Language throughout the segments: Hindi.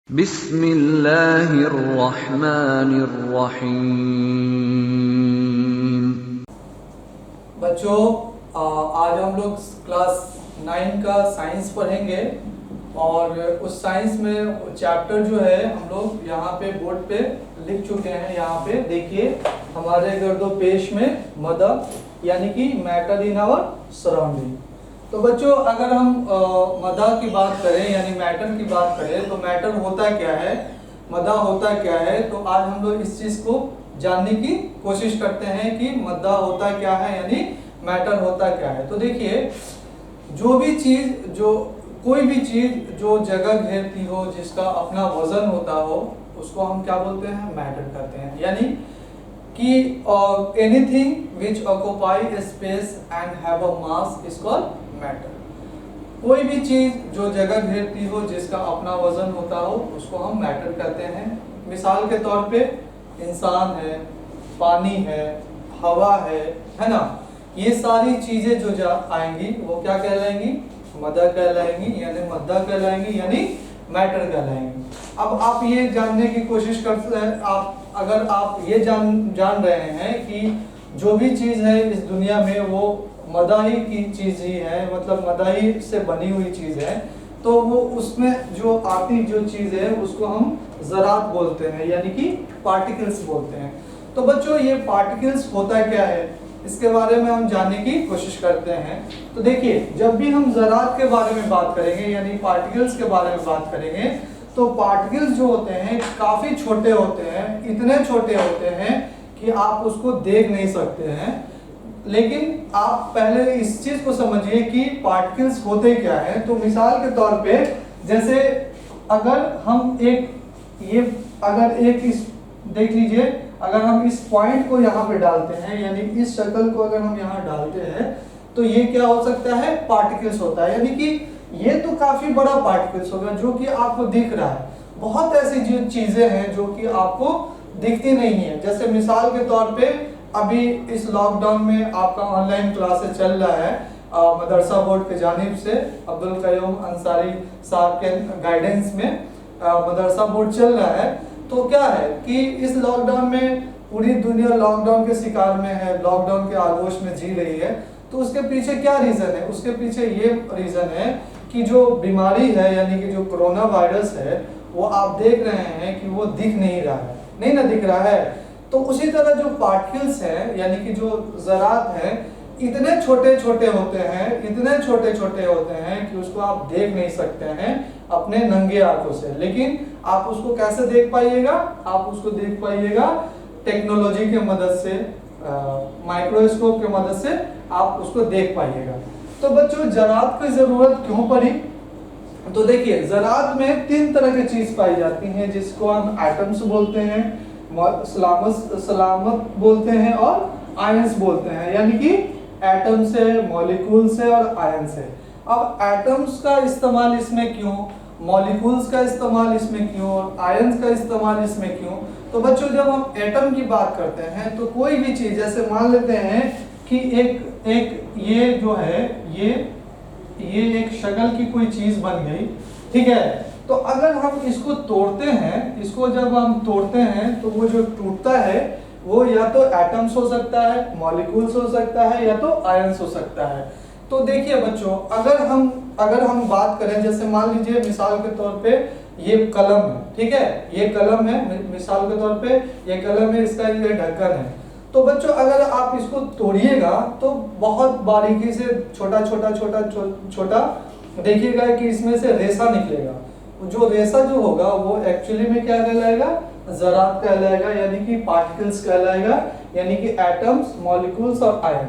बिस्मिल्लाहिर्रहमानिर्रहीम। बच्चों, आज हम लोग क्लास 9 का साइंस पढ़ेंगे और उस साइंस में चैप्टर जो है हम लोग यहाँ पे बोर्ड पे लिख चुके हैं। यहाँ पे देखिए हमारे गर्दोपेश में मदर यानी कि मैटर इन आवर सराउंडिंग। तो बच्चों, अगर हम मदर की बात करें यानी मैटर की बात करें तो मैटर होता क्या है, मदर होता क्या है, तो आज हम लोग इस चीज़ को जानने की कोशिश करते हैं कि मदर होता क्या है यानी मैटर होता क्या है। तो देखिए, कोई भी चीज जो जगह घेरती हो, जिसका अपना वजन होता हो, उसको हम क्या बोलते हैं, मैटर कहते हैं। यानी कि anything which occupy space and have a mass is called matter. कोई भी चीज जो जगह घेरती हो, जिसका अपना वजन होता हो, उसको हम मैटर कहते हैं। मिसाल के तौर पे इंसान है, पानी है, हवा है ना, ये सारी चीजें जो आएंगी वो क्या कहलाएंगी, मदर कहलाएंगी यानी मदर कहलाएंगी यानी मैटर कहलाएंगी। अब आप ये जानने की कोशिश करते हैं, अगर आप ये जान रहे हैं कि जो भी चीज है इस दुनिया में वो मदाही की चीज ही है, मतलब मदाही से बनी हुई चीज है, तो वो उसमें जो आती जो चीज है उसको हम ज़रात बोलते हैं यानी कि पार्टिकल्स बोलते हैं। तो बच्चों, ये पार्टिकल्स होता क्या है इसके बारे में हम जानने की कोशिश करते हैं। तो देखिए, जब भी हम ज़रात के बारे में बात करेंगे यानी पार्टिकल्स के बारे में बात करेंगे, तो पार्टिकल्स जो होते हैं काफ़ी छोटे होते हैं, इतने छोटे होते हैं कि आप उसको देख नहीं सकते हैं। लेकिन आप पहले इस चीज़ को समझिए कि पार्टिकल्स होते क्या हैं। तो मिसाल के तौर पे, जैसे अगर हम देख लीजिए, अगर हम इस पॉइंट को यहाँ पे डालते हैं यानी इस शक्ल को अगर हम यहाँ डालते हैं तो ये क्या हो सकता है, पार्टिकल्स होता है। यानी कि ये तो काफी बड़ा पार्टिकल्स होगा जो कि आपको दिख रहा है। बहुत ऐसी जो चीजें हैं जो कि आपको दिखती नहीं है। जैसे मिसाल के तौर पे अभी इस लॉकडाउन में आपका ऑनलाइन क्लासेस चल रहा है मदरसा बोर्ड की जानिब से, अब्दुल कयूम अंसारी साहब के गाइडेंस में मदरसा बोर्ड चल रहा है। तो क्या है कि इस लॉकडाउन में पूरी दुनिया लॉकडाउन के शिकार में है, लॉकडाउन के आगोश में जी रही है। तो उसके पीछे क्या रीजन है, उसके पीछे ये रीजन है कि जो बीमारी है यानी कि जो कोरोना वायरस है वो आप देख रहे हैं कि वो दिख नहीं रहा है, नहीं ना दिख रहा है। तो उसी तरह जो पार्टिकल्स हैं यानी कि जो ज़रात हैं, इतने छोटे छोटे होते हैं, इतने छोटे छोटे होते हैं कि उसको आप देख नहीं सकते हैं अपने नंगे आंखों से। लेकिन आप उसको कैसे देख पाइएगा, आप उसको देख पाइएगा टेक्नोलॉजी के मदद से, माइक्रोस्कोप के मदद से आप उसको देख पाइएगा। तो बच्चों, ज़रात की ज़रूरत क्यों पड़ी? तो देखिए, ज़रात में 3 तरह की चीज़ पाई जाती हैं, जिसको हम एटम्स बोलते हैं, सलामत बोलते हैं और आयंस बोलते हैं। यानी कि एटम से, मॉलिक्यूल से और आयन से। अब एटम्स का इस्तेमाल इसमें क्यों, मॉलिक्यूल्स का इस्तेमाल इसमें क्यों और आयंस का इस्तेमाल इसमें क्यों? तो बच्चों, जब हम एटम की बात करते हैं तो कोई भी चीज़, जैसे मान लेते हैं कि एक ये जो है ये एक शक्ल की कोई चीज़ बन गई, ठीक है। तो अगर हम इसको तोड़ते हैं, इसको जब हम तोड़ते हैं तो वो जो टूटता है वो या तो एटम्स हो सकता है, मॉलिक्यूल्स हो सकता है या तो आयंस हो सकता है। तो देखिए बच्चों, अगर हम बात करें, जैसे मान लीजिए मिसाल के तौर पे ये कलम है, ठीक है, ये कलम है, मिसाल के तौर पे ये कलम है, इसका ये ढक्कन है। तो बच्चों, अगर आप इसको तोड़िएगा तो बहुत बारीकी से छोटा छोटा देखिएगा कि इसमें से रेशा निकलेगा। जो रेशा जो होगा वो एक्चुअली में क्या कहलाएगा, ज़रात कहलाएगा यानी कि पार्टिकल्स कहलाएगा, यानी कि एटम्स, मॉलिक्यूल्स और आयन।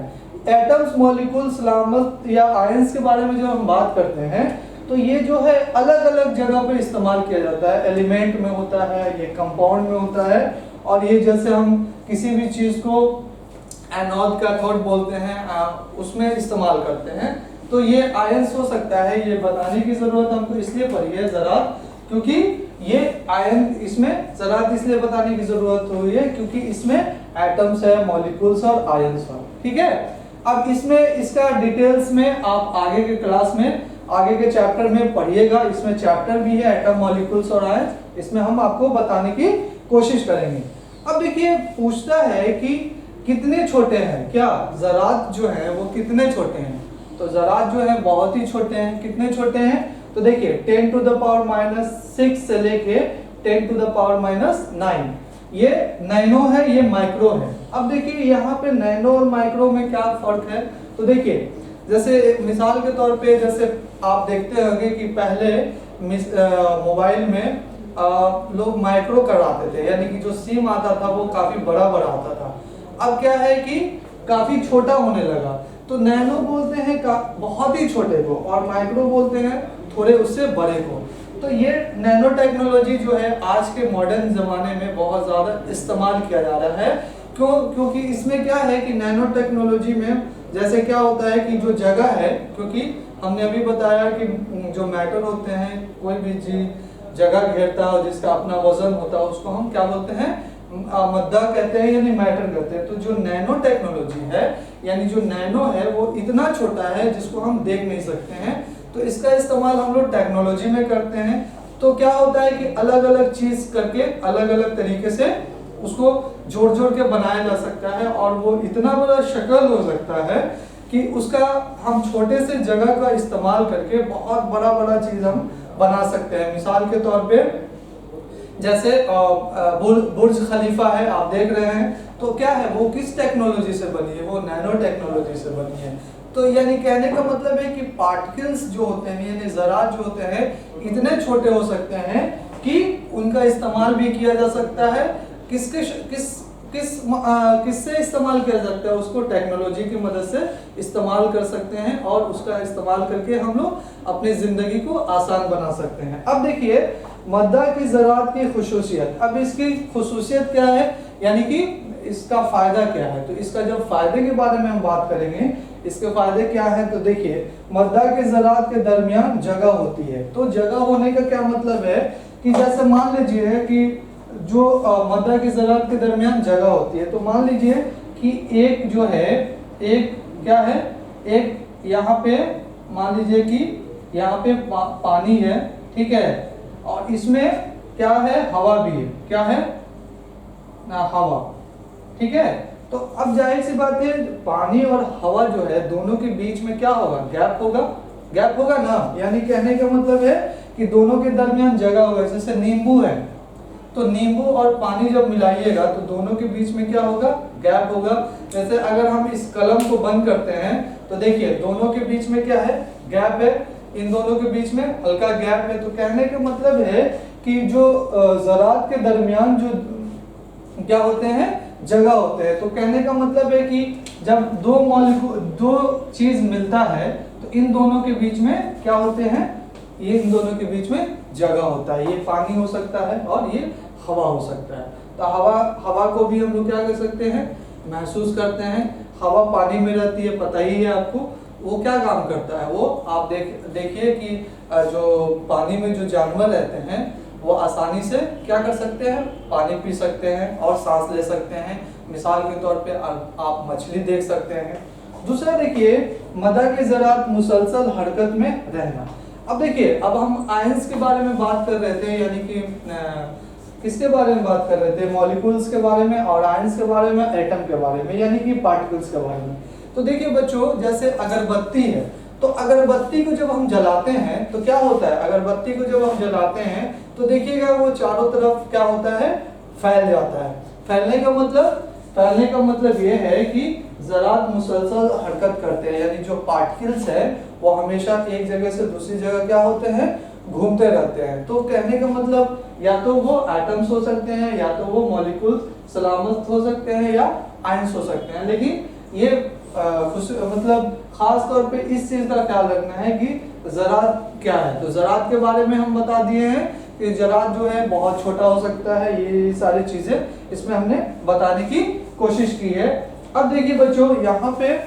एटम्स, मॉलिक्यूल्स, सलामत या आयंस के बारे में जब हम बात करते हैं तो ये जो है अलग अलग जगह पे इस्तेमाल किया जाता है। एलिमेंट में होता है, ये कंपाउंड में होता है, और ये जैसे हम किसी भी चीज़ को एनोड कैथोड बोलते हैं उसमें इस्तेमाल करते हैं। तो ये आयंस हो सकता है। ये बताने की ज़रूरत हमको इसलिए पड़ी है ज़रात, क्योंकि ये आयन, इसमें ज़रात इसलिए बताने की ज़रूरत हुई है क्योंकि इसमें एटम्स है, मॉलिक्यूल्स और आयंस है, ठीक है। अब इसमें इसका डिटेल्स में आप आगे के क्लास में आगे के चैप्टर में पढ़िएगा, इसमें चैप्टर भी है एटम, मॉलिक्यूल्स और आयंस, इसमें हम आपको बताने की कोशिश करेंगे। अब देखिए पूछता है कि कितने छोटे हैं, क्या ज़रात जो है वो कितने छोटे हैं, तो ज़रात जो है बहुत ही छोटे हैं। कितने छोटे हैं, तो देखिए 10 टू द पावर -6 से लेके 10 टू द पावर -9, ये नैनो है, ये माइक्रो है। अब देखिए यहाँ पे नैनो और माइक्रो में क्या फर्क है, तो देखिए जैसे मिसाल के तौर पे जैसे आप देखते होंगे कि पहले मोबाइल में लोग माइक्रो कराते थे, यानी कि जो सिम आता था वो काफी बड़ा बड़ा आता था। अब क्या है कि काफी छोटा होने लगा, तो नैनो बोलते हैं बहुत ही छोटे को, और माइक्रो बोलते हैं थोड़े उससे बड़े को। तो ये नैनो टेक्नोलॉजी जो है आज के मॉडर्न जमाने में बहुत ज्यादा इस्तेमाल किया जा रहा है। क्योंकि इसमें क्या है कि नैनो टेक्नोलॉजी में जैसे क्या होता है कि जो जगह है, क्योंकि हमने अभी बताया कि जो मैटर होते हैं, कोई भी चीज जगह घेरता है जिसका अपना वजन होता है, उसको हम क्या बोलते हैं, मद्दा कहते हैं, यानी मैटर कहते हैं। तो जो नैनो टेक्नोलॉजी है, यानी जो नैनो है वो इतना छोटा है जिसको हम देख नहीं सकते हैं, तो इसका इस्तेमाल हम लोग टेक्नोलॉजी में करते हैं। तो क्या होता है कि अलग अलग चीज करके अलग अलग तरीके से उसको जोड़ जोड़ के बनाया जा सकता है, और वो इतना बड़ा शक्ल हो सकता है कि उसका हम छोटे से जगह का इस्तेमाल करके बहुत बड़ा बड़ा चीज हम बना सकते हैं। मिसाल के तौर पे जैसे बुर्ज खलीफा है, आप देख रहे हैं, तो क्या है वो किस टेक्नोलॉजी से बनी है, वो नैनो टेक्नोलॉजी से बनी है। तो यानी कहने का मतलब है कि पार्टिकल्स जो होते हैं, यानी ज़रात जो होते हैं, इतने छोटे हो सकते हैं कि उनका इस्तेमाल भी किया जा सकता है। किससे इस्तेमाल किया जाता है, उसको टेक्नोलॉजी की मदद से इस्तेमाल कर सकते हैं, और उसका इस्तेमाल करके हम लोग अपनी जिंदगी को आसान बना सकते हैं। अब देखिए मद्दा की ज़रात की खुसूसियत, अब इसकी खुसूसियत क्या है, यानी कि इसका फायदा क्या है। तो इसका जब फायदे के बारे में हम बात करेंगे, इसके फायदे क्या है, तो देखिए मद्दा के ज़रात के दरमियान जगह होती है। तो जगह होने का क्या मतलब है कि जैसे मान लीजिए कि जो मद्दा के ज़रात के दरमियान जगह होती है, तो मान लीजिए कि एक जो है, एक क्या है, एक यहाँ पे मान लीजिए कि यहाँ पे पानी है, ठीक है, और इसमें क्या है, हवा भी है, क्या है ना, हवा, ठीक है। तो अब जाहिर सी बात है पानी और हवा जो है दोनों के बीच में क्या होगा, गैप होगा ना, यानी कहने का मतलब है कि दोनों के दरमियान जगह होगा। जैसे नींबू है, तो नींबू और पानी जब मिलाइएगा तो दोनों के बीच में क्या होगा, गैप होगा। जैसे अगर हम इस कलम को बंद करते हैं तो देखिए दोनों के बीच में क्या है, गैप है, इन दोनों के बीच में हल्का गैप है। तो कहने का मतलब है कि जो ज़रात के दरमियान जो क्या होते हैं, जगह होते हैं। तो कहने का मतलब है कि जब दो चीज मिलता है तो इन दोनों के बीच में क्या होते हैं, ये इन दोनों के बीच में जगह होता है। ये पानी हो सकता है और ये हवा हो सकता है। तो हवा को भी हम लोग क्या कर सकते हैं, महसूस करते हैं। हवा पानी में रहती है, पता ही है आपको, वो क्या काम करता है, वो आप देखिए कि जो पानी में जो जानवर रहते हैं वो आसानी से क्या कर सकते हैं, पानी पी सकते हैं और सांस ले सकते हैं। मिसाल के तौर पे आप मछली देख सकते हैं। दूसरा देखिए मद्दा के ज़रात मुसलसल हरकत में रहना। अब देखिए अब हम आयंस के बारे में बात कर रहे थे, यानी कि किसके बारे में बात कर रहे थे, मॉलिक्यूल्स के बारे में, और आयंस के बारे में, एटम के बारे में, यानी कि पार्टिकल्स के बारे में। तो देखिए बच्चों जैसे अगरबत्ती है, तो अगरबत्ती को जब हम जलाते हैं तो क्या होता है, अगरबत्ती को जब हम जलाते हैं तो देखिएगा वो चारों तरफ क्या होता है, फैल जाता है। फैलने का मतलब ये है कि ज़रात मुसलसल हरकत करते हैं, यानी जो पार्टिकल्स है वो हमेशा एक जगह से दूसरी जगह क्या होते हैं, घूमते रहते हैं। तो कहने का मतलब या तो वो एटम्स हो सकते हैं, या तो वो मॉलिक्यूल्स सलामत हो सकते हैं, या आयंस हो सकते हैं। लेकिन ये मतलब खास तौर पे इस चीज का ख्याल रखना है कि ज़रात क्या है। तो ज़रात के बारे में हम बता दिए हैं कि ज़रात जो है बहुत छोटा हो सकता है, ये सारी चीजें इसमें हमने बताने की कोशिश की है। अब देखिए बच्चों यहाँ पे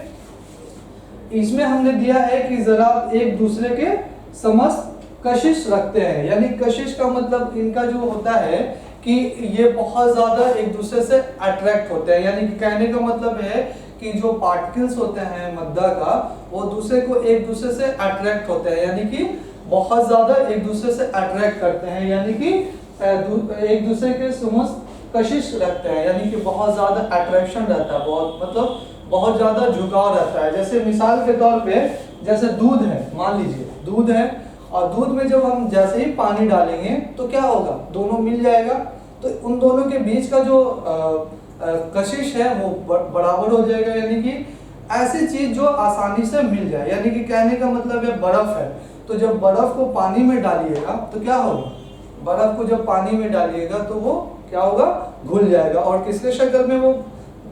इसमें हमने दिया है कि ज़रात एक दूसरे के समस्त कशिश रखते हैं, यानी कशिश का मतलब इनका जो होता है कि ये बहुत ज्यादा एक दूसरे से अट्रैक्ट होते हैं। यानी कि कहने का मतलब है कि जो पार्टिकल्स होते हैं मद्दा का वो दूसरे को एक दूसरे से अट्रैक्ट होते हैं, यानी कि बहुत ज्यादा एक दूसरे से अट्रैक्ट करते हैं, यानी कि एक दूसरे के समस्त कशिश रखते हैं, यानी कि बहुत ज्यादा अट्रैक्शन रहता है, बहुत मतलब बहुत ज्यादा झुकाव रहता है। जैसे मिसाल के तौर पे जैसे दूध है, मान लीजिए दूध है और दूध में जब हम जैसे ही पानी डालेंगे तो क्या होगा, दोनों मिल जाएगा, तो उन दोनों के बीच का जो कशिश है वो बराबर हो जाएगा, यानी कि ऐसी चीज जो आसानी से मिल जाए। यानी कि कहने का मतलब है बर्फ है, तो जब बर्फ को पानी में डालिएगा तो क्या होगा, बर्फ को जब पानी में डालिएगा तो वो क्या होगा, घुल जाएगा, और किसके शक्ल में, वो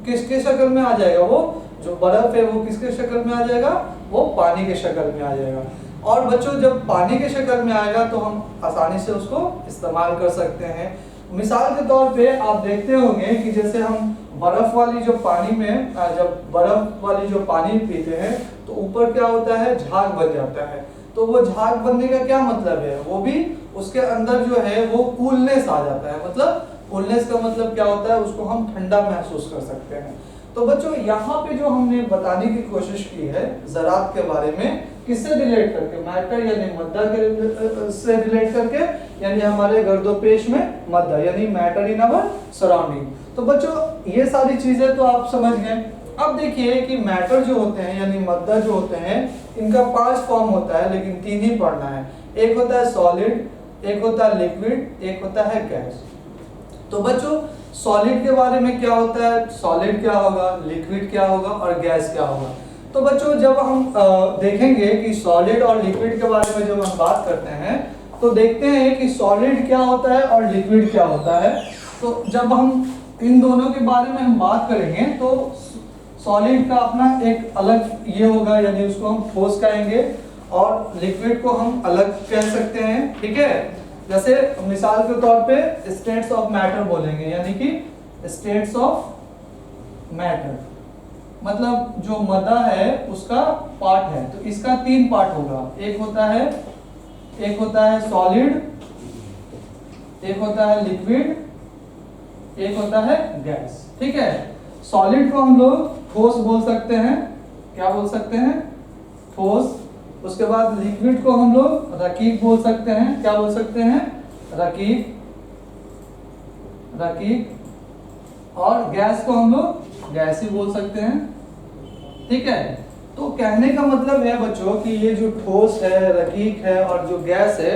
किसके शक्ल में आ जाएगा, वो जो बर्फ है वो किसके शक्ल में आ जाएगा, वो पानी के शक्ल में आ जाएगा। और बच्चों जब पानी के शक्ल में आएगा तो हम आसानी से उसको इस्तेमाल कर सकते हैं। मिसाल के तौर पे आप देखते होंगे कि जैसे हम बर्फ वाली जो पानी में जब बर्फ वाली जो पानी पीते हैं तो ऊपर क्या होता है, झाग बन जाता है। तो वो झाग बनने का क्या मतलब है, वो भी उसके अंदर जो है वो कूलनेस आ जाता है। मतलब कूलनेस का मतलब क्या होता है, उसको हम ठंडा महसूस कर सकते हैं। तो बच्चों यहाँ पे जो हमने बताने की कोशिश की है ज़रात के बारे में, किससे रिलेट करके, मैटर यानी मद्दा के से रिलेट करके, यानी हमारे गर्दोपेश में मद्दा यानी मैटर इन अवर सराउंडिंग। तो बच्चों ये सारी चीजें तो आप समझ गए। अब देखिए कि मैटर जो होते हैं यानी मद्दा जो होते हैं, इनका 5 फॉर्म होता है, लेकिन 3 ही पढ़ना है। एक होता है सॉलिड, एक होता है लिक्विड, एक होता है गैस। तो बच्चों सॉलिड के बारे में क्या होता है, सॉलिड क्या होगा, लिक्विड क्या होगा और गैस क्या होगा। तो बच्चों जब हम देखेंगे कि सॉलिड और लिक्विड के बारे में जब हम बात करते हैं तो देखते हैं कि सॉलिड क्या होता है और लिक्विड क्या होता है। तो जब हम इन दोनों के बारे में हम बात करेंगे तो सॉलिड का अपना एक अलग ये होगा, यानी उसको हम ठोस कहेंगे, और लिक्विड को हम अलग कह सकते हैं, ठीक है। जैसे मिसाल के तौर पे स्टेट्स ऑफ मैटर बोलेंगे, यानी कि स्टेट्स ऑफ मैटर मतलब जो मद्दा है उसका पार्ट है, तो इसका 3 पार्ट होगा। एक होता है सॉलिड, एक होता है लिक्विड, एक होता है गैस, ठीक है। सॉलिड को हम लोग ठोस बोल सकते हैं, क्या बोल सकते हैं, ठोस। उसके बाद लिक्विड को हम लोग रकीक बोल सकते हैं, क्या बोल सकते हैं, रकीक। और गैस को हम लोग गैस ही बोल सकते हैं, ठीक है। तो कहने का मतलब है बच्चों कि ये जो ठोस है, रकीक है और जो गैस है,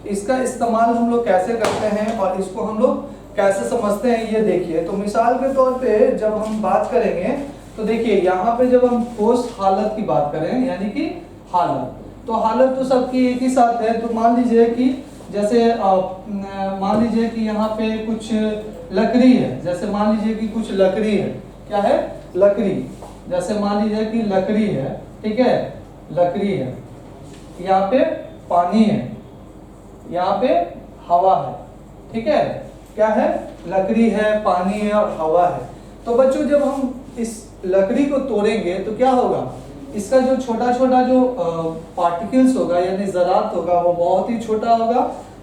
इसका इस्तेमाल हम लोग कैसे करते हैं और इसको हम लोग कैसे समझते हैं, ये देखिए। तो मिसाल के तौर पे जब हम बात करेंगे तो देखिए यहाँ पे जब हम ठोस हालत की बात करें, यानी कि हालत, तो हालत तो सबकी एक ही साथ है। तो मान लीजिए कि जैसे मान लीजिए कि यहाँ पे कुछ लकड़ी है, जैसे मान लीजिए कि कुछ लकड़ी है, क्या है, लकड़ी। जैसे मान लीजिए कि लकड़ी है, ठीक है, लकड़ी है, यहाँ पे पानी है, यहाँ पे हवा है, ठीक है, क्या है, लकड़ी है, पानी है और हवा है। तो बच्चों जब हम इस लकड़ी को तोड़ेंगे तो क्या होगा, इसका जो छोटा छोटा जो पार्टिकल्स होगा यानी ज़रात होगा वो बहुत ही छोटा होगा।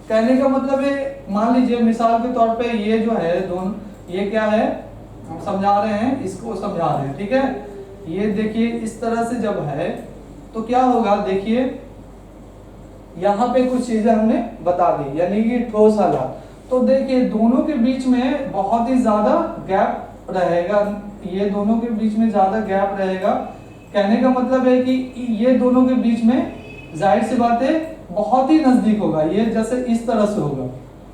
कहने का मतलब है, मान लीजिए मिसाल के तौर पे ये जो है दोनों, ये क्या है, हम समझा रहे हैं, इसको समझा रहे हैं, ठीक है। ये देखिए इस तरह से जब है तो क्या होगा, देखिए यहाँ पे कुछ चीजें हमने बता दी, यानी कि ठोस हालत। तो देखिए दोनों के बीच में बहुत ही ज्यादा गैप रहेगा, ये दोनों के बीच में ज्यादा गैप रहेगा। कहने का मतलब है कि ये दोनों के बीच में जाहिर सी बात है बहुत ही नजदीक होगा, ये जैसे इस तरह से होगा,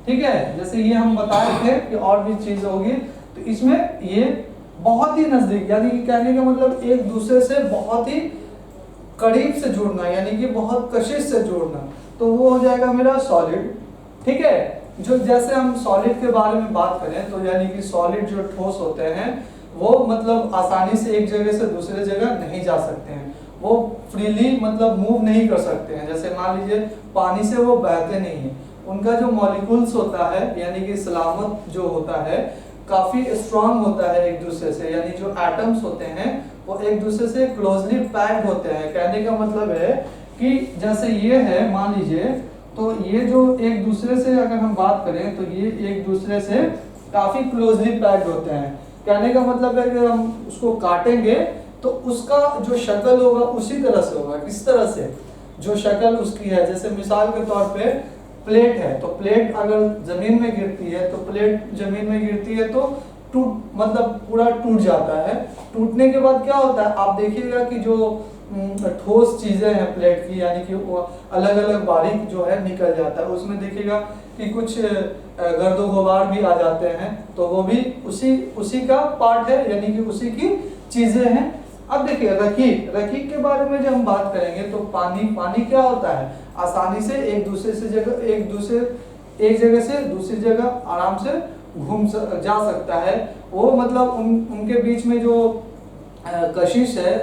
ठीक है। जैसे ये हम बताए थे कि और भी चीज होगी, तो इसमें ये बहुत ही नजदीक, यानी कि कहने का मतलब एक दूसरे से बहुत ही करीब से जुड़ना, यानी कि बहुत कशिश से जुड़ना, तो वो हो जाएगा मेरा सॉलिड, ठीक है। जो जैसे हम सॉलिड के बारे में बात करें तो यानी कि सॉलिड जो ठोस होते हैं वो मतलब आसानी से एक जगह से दूसरे जगह नहीं जा सकते हैं, वो फ्रीली मतलब मूव नहीं कर सकते हैं। जैसे मान लीजिए पानी से वो बहते नहीं हैं, उनका जो मॉलिक्यूल्स होता है यानी कि सलामत जो होता है काफी स्ट्रांग होता है एक दूसरे से, यानी जो एटम्स होते हैं वो एक दूसरे से क्लोजली पैक्ड होते हैं। कहने का मतलब है कि जैसे ये है, मान लीजिए, तो ये जो एक दूसरे से अगर हम बात करें तो ये एक दूसरे से काफी क्लोजली पैक्ड होते हैं। कहने का मतलब है कि हम उसको काटेंगे तो उसका जो शक्ल होगा उसी तरह से होगा। किस तरह से? जो शक्ल उसकी है, जैसे मिसाल के तौर पे प्लेट है, तो प्लेट अगर जमीन में गिरती है, तो प्लेट जमीन में गिरती है तो टूट मतलब पूरा टूट जाता है। टूटने के बाद क्या होता है, आप देखिएगा कि जो ठोस चीजें हैं प्लेट की, यानी कि वो अलग अलग बारीक जो है निकल जाता है, उसमें देखिएगा कि कुछ गर्दो गुबार भी आ जाते हैं, तो वो भी उसी का पार्ट है, यानी कि उसी की चीजें हैं। अब देखिए रकीक, रकीक के बारे में जब हम बात करेंगे तो पानी क्या होता है, आसानी से एक जगह से दूसरी जगह आराम से जा सकता है। वो मतलब उनके बीच में जो कशिश है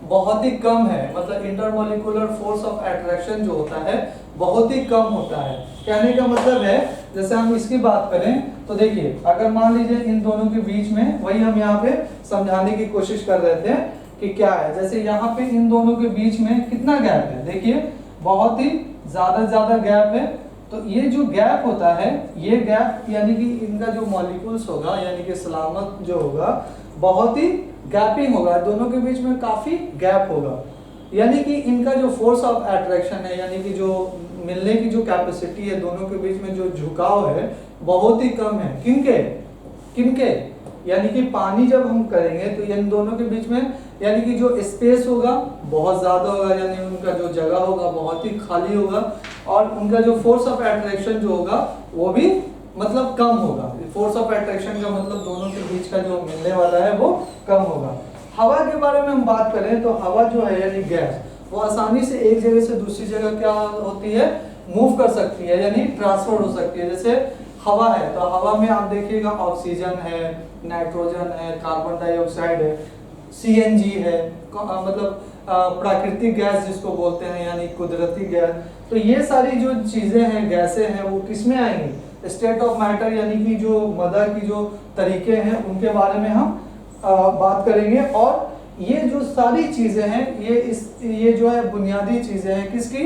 बहुत ही कम है, मतलब इंटरमोलिकुलर फोर्स ऑफ अट्रैक्शन जो होता है बहुत ही कम होता है। कहने का मतलब है, जैसे हम इसकी बात करें तो देखिए अगर मान लीजिए इन दोनों के बीच में, वही हम यहाँ पे समझाने की कोशिश कर रहे थे कि क्या है, जैसे यहाँ पे इन दोनों के बीच में कितना गैप है, देखिए बहुत ही ज्यादा गैप है। तो ये जो गैप होता है, ये गैप यानी कि इनका जो मॉलिक्यूल्स होगा, यानी कि सलामत जो होगा, बहुत ही गैपिंग होगा, दोनों के बीच में काफी गैप होगा। यानी कि इनका जो फोर्स ऑफ अट्रैक्शन है, यानी कि जो मिलने की जो कैपेसिटी है, दोनों के बीच में जो झुकाव है बहुत ही कम है। किनके यानी कि पानी जब हम करेंगे तो इन दोनों के बीच में यानी कि जो स्पेस होगा बहुत ज्यादा होगा, यानी उनका जो जगह होगा बहुत ही खाली होगा, और उनका जो फोर्स ऑफ अट्रैक्शन जो होगा वो भी मतलब कम होगा। फोर्स ऑफ अट्रैक्शन का मतलब दोनों के बीच का जो मिलने वाला है वो कम होगा। हवा के बारे में हम बात करें तो हवा जो है यानी गैस, वो आसानी से एक जगह से दूसरी जगह क्या होती है, मूव कर सकती है, यानी ट्रांसफर हो सकती है। जैसे हवा है तो हवा में आप देखिएगा ऑक्सीजन है, नाइट्रोजन है, कार्बन डाइऑक्साइड है, सीएनजी है, मतलब प्राकृतिक गैस जिसको बोलते हैं, यानी कुदरती गैस। तो ये सारी जो चीजें हैं, गैसें हैं, वो किस में आएंगी, स्टेट ऑफ मैटर, यानी कि जो मदर की जो तरीके हैं उनके बारे में हम बात करेंगे। और ये जो सारी चीजें हैं, ये जो है बुनियादी चीजें हैं किसकी,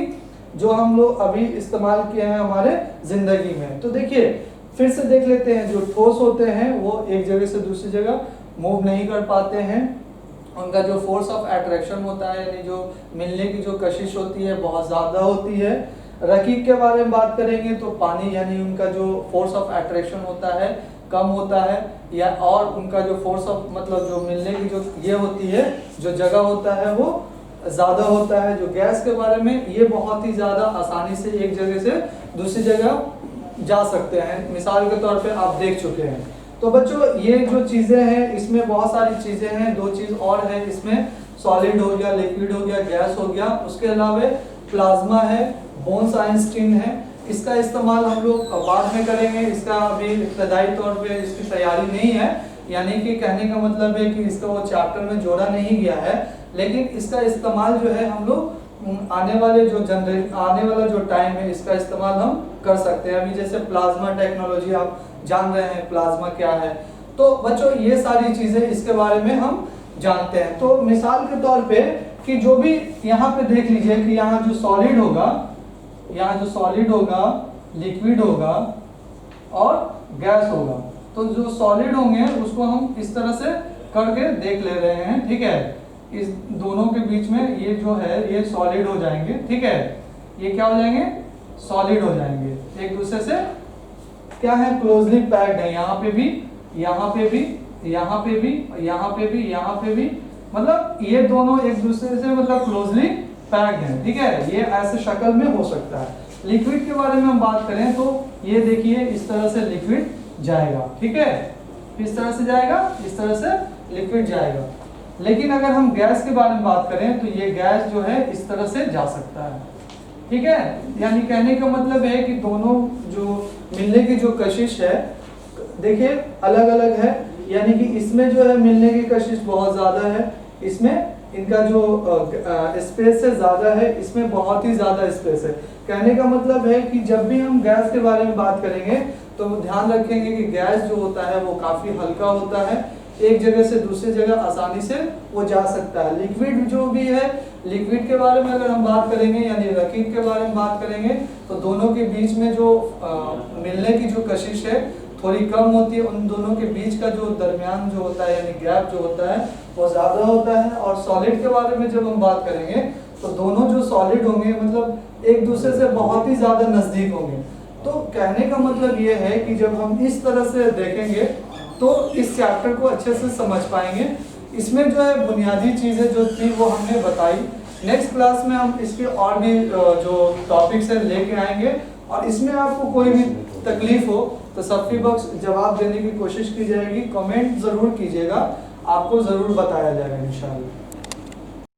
जो हम लोग अभी इस्तेमाल किए हैं हमारे जिंदगी में। तो देखिए फिर से देख लेते हैं, जो ठोस होते हैं वो एक जगह से दूसरी जगह मूव नहीं कर पाते हैं, उनका जो फोर्स ऑफ अट्रैक्शन होता है, यानी जो मिलने की जो कशिश होती है बहुत ज़्यादा होती है। रकीक के बारे में बात करेंगे तो पानी, यानी उनका जो फोर्स ऑफ अट्रैक्शन होता है कम होता है, या और उनका जो फोर्स ऑफ मतलब जो मिलने की जो ये होती है जो जगह होता है वो ज़्यादा होता है। जो गैस के बारे में, ये बहुत ही ज़्यादा आसानी से एक जगह से दूसरी जगह जा सकते हैं, मिसाल के तौर पे आप देख चुके हैं। तो बच्चों ये जो चीज़ें हैं इसमें बहुत सारी चीज़ें हैं, दो चीज़ और है इसमें, सॉलिड हो गया, लिक्विड हो गया, गैस हो गया, उसके अलावा प्लाज्मा है, बोन्स आइंस्टीन है। इसका इस्तेमाल हम लोग बाद में करेंगे, इसका अभी इब्तदाई तौर पे इसकी तैयारी नहीं है, यानी कि कहने का मतलब है कि इसका वो चैप्टर में जोड़ा नहीं गया है, लेकिन इसका इस्तेमाल जो है हम लोग आने वाला जो टाइम है इसका इस्तेमाल हम कर सकते हैं। अभी जैसे प्लाज्मा टेक्नोलॉजी आप जान रहे हैं, प्लाज्मा क्या है, तो बच्चों ये सारी चीजें इसके बारे में हम जानते हैं। तो मिसाल के तौर पे कि जो भी यहाँ पे देख लीजिए कि यहाँ जो सॉलिड होगा, लिक्विड होगा और गैस होगा, तो जो सॉलिड होंगे उसको हम इस तरह से करके देख ले रहे हैं, ठीक है। इस दोनों के बीच में ये जो है ये सॉलिड हो जाएंगे, ठीक है, ये क्या हो जाएंगे, सॉलिड हो जाएंगे, एक दूसरे से क्या है, क्लोजली पैक्ड है। यहाँ पे भी, यहाँ पे भी, यहाँ पे भी, यहाँ पे भी, यहाँ पे भी, मतलब ये दोनों एक दूसरे से मतलब क्लोजली पैक्ड है, ठीक है। ये ऐसे शक्ल में हो सकता है। लिक्विड के बारे में हम बात करें तो ये देखिए इस तरह से लिक्विड जाएगा, ठीक है, इस तरह से जाएगा, इस तरह से लिक्विड जाएगा। लेकिन अगर हम गैस के बारे में बात करें तो ये गैस जो है इस तरह से जा सकता है, ठीक है। यानी कहने का मतलब है कि दोनों जो मिलने की जो कशिश है देखिए अलग अलग है, यानी कि इसमें जो है मिलने की कशिश बहुत ज़्यादा है, इसमें इनका जो स्पेस है ज़्यादा है, इसमें बहुत ही ज़्यादा स्पेस है। कहने का मतलब है कि जब भी हम गैस के बारे में बात करेंगे तो ध्यान रखेंगे कि गैस जो होता है वो काफ़ी हल्का होता है, एक जगह से दूसरी जगह आसानी से वो जा सकता है। लिक्विड जो भी है, लिक्विड के बारे में अगर हम बात करेंगे यानी रकीक के बारे में बात करेंगे तो दोनों के बीच में जो मिलने की जो कशिश है थोड़ी कम होती है, उन दोनों के बीच का जो दरमियान जो होता है यानी गैप जो होता है वो ज़्यादा होता है। और सॉलिड के बारे में जब हम बात करेंगे तो दोनों जो सॉलिड होंगे मतलब एक दूसरे से बहुत ही ज़्यादा नज़दीक होंगे। तो कहने का मतलब ये है कि जब हम इस तरह से देखेंगे तो इस चैप्टर को अच्छे से समझ पाएंगे। इसमें जो है बुनियादी चीज़ें जो थी वो हमने बताई। नेक्स्ट क्लास में हम इसके और भी जो टॉपिक्स हैं लेके आएंगे, और इसमें आपको कोई भी तकलीफ हो तो सफ़ी बख्श जवाब देने की कोशिश की जाएगी, कमेंट ज़रूर कीजिएगा, आपको ज़रूर बताया जाएगा इंशाअल्लाह।